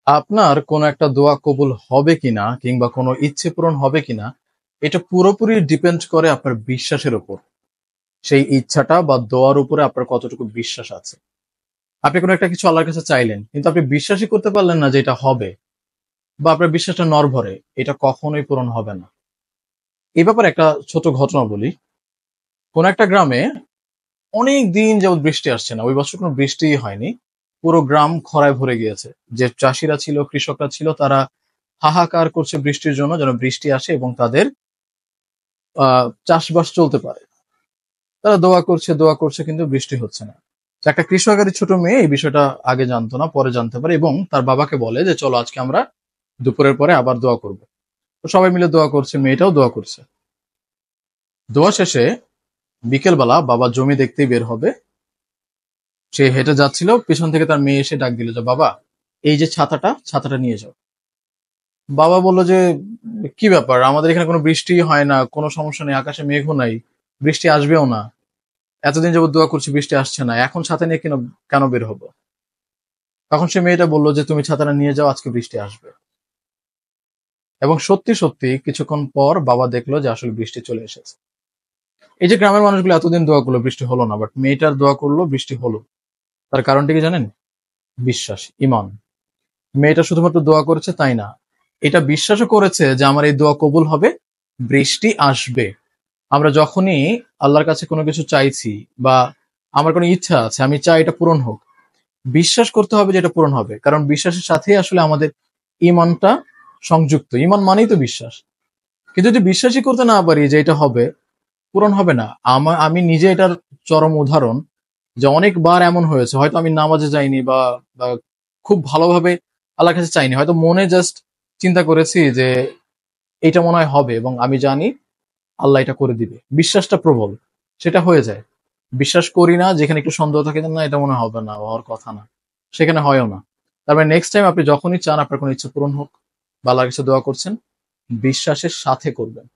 আপনার কোনো একটা দোয়া কবুল হবে কিনা কিংবা কোনো ইচ্ছে পূরণ হবে কিনা এটা পুরোপুরি ডিপেন্ড করে আপনার বিশ্বাসের উপর। সেই ইচ্ছাটা বা দোয়ার উপরে আপনার কতটুকু বিশ্বাস আছে। আপনি কোনো একটা কিছু আল্লাহর কাছে চাইলেন কিন্তু আপনি বিশ্বাসই করতে পারলেন না যে এটা হবে, বা আপনার বিশ্বাসটা নড়বড়ে, এটা কখনোই পূরণ হবে না। এই ব্যাপারে একটা ছোট ঘটনা বলি। কোন একটা গ্রামে অনেক দিন যাবত বৃষ্টি আসছে না, ওই বছর কোনো বৃষ্টিই হয়নি। পুরো গ্রাম খরায় ভরে গিয়েছে। যে চাষিরা ছিল, কৃষকরা ছিল, তারা হাহাকার করছে বৃষ্টির জন্য, যেন বৃষ্টি আসে এবং তাদের চাষবাস চলতে পারে। তারা দোয়া করছে কিন্তু বৃষ্টি হচ্ছে না। তো একটা কৃষকারী ছোট মেয়ে এই বিষয়টা আগে জানতো না, পরে জানতে পারে এবং তার বাবাকে বলে যে চলো আজকে আমরা দুপুরের পরে আবার দোয়া করব। তো সবাই মিলে দোয়া করছে, মেয়েটাও দোয়া করছে। দোয়া শেষে বিকেলবেলা বাবা জমি দেখতেই বের হবে। সে হেঁটে যাচ্ছিল, পিছন থেকে তার মেয়ে এসে ডাক দিল যে বাবা, এই যে ছাতাটা, ছাতাটা নিয়ে যাও। বাবা বলল যে কি ব্যাপার, আমাদের এখানে কোনো বৃষ্টি হয় না, কোনো সমস্যা নেই, আকাশে মেঘও নাই, বৃষ্টি আসবেও না, এতদিন যাবত দোয়া করছি বৃষ্টি আসছে না, এখন ছাতা নিয়ে কেন কেন বের হবো? তখন সে মেয়েটা বলল যে তুমি ছাতাটা নিয়ে যাও, আজকে বৃষ্টি আসবে। এবং সত্যি সত্যি কিছুক্ষণ পর বাবা দেখলো যে আসলে বৃষ্টি চলে এসেছে। এই যে গ্রামের মানুষগুলো এতদিন দোয়া করলো বৃষ্টি হলো না, বাট মেয়েটার দোয়া করলো বৃষ্টি হলো। তার কারণটা কি জানেন? বিশ্বাস, ইমান। মেয়েটা শুধুমাত্র দোয়া করেছে তাই না, এটা বিশ্বাসও করেছে যে আমার এই দোয়া কবুল হবে, বৃষ্টি আসবে। আমরা যখনই আল্লাহর কাছে কোনো কিছু চাইছি বা আমার কোনো ইচ্ছা আছে, আমি চাই এটা পূরণ হোক, বিশ্বাস করতে হবে যে এটা পূরণ হবে, কারণ বিশ্বাসের সাথেই আসলে আমাদের ইমানটা সংযুক্ত। ইমান মানেই তো বিশ্বাস। কিন্তু যদি বিশ্বাসই করতে না পারি যে এটা হবে, পূরণ হবে না। আমি নিজে এটার চরম উদাহরণ, যে অনেকবার এমন হয়েছে, হয়তো আমি নামাজে যাইনি বা খুব ভালোভাবে আল্লাহর কাছে চাইনি, হয়তো মনে জাস্ট চিন্তা করেছি যে এটা মনে হয় হবে এবং আমি জানি আল্লাহ এটা করে দিবে, বিশ্বাসটা প্রবল, সেটা হয়ে যায়। বিশ্বাস করি না, যেখানে একটু সন্দেহ থাকে না এটা মনে হবে না, হওয়ার কথা না, সেখানে হয়ও না। তারপরে নেক্সট টাইম আপনি যখনই চান আপনার কোনো ইচ্ছা পূরণ হোক বা আল্লাহর কাছে দোয়া করছেন, বিশ্বাসের সাথে করবেন।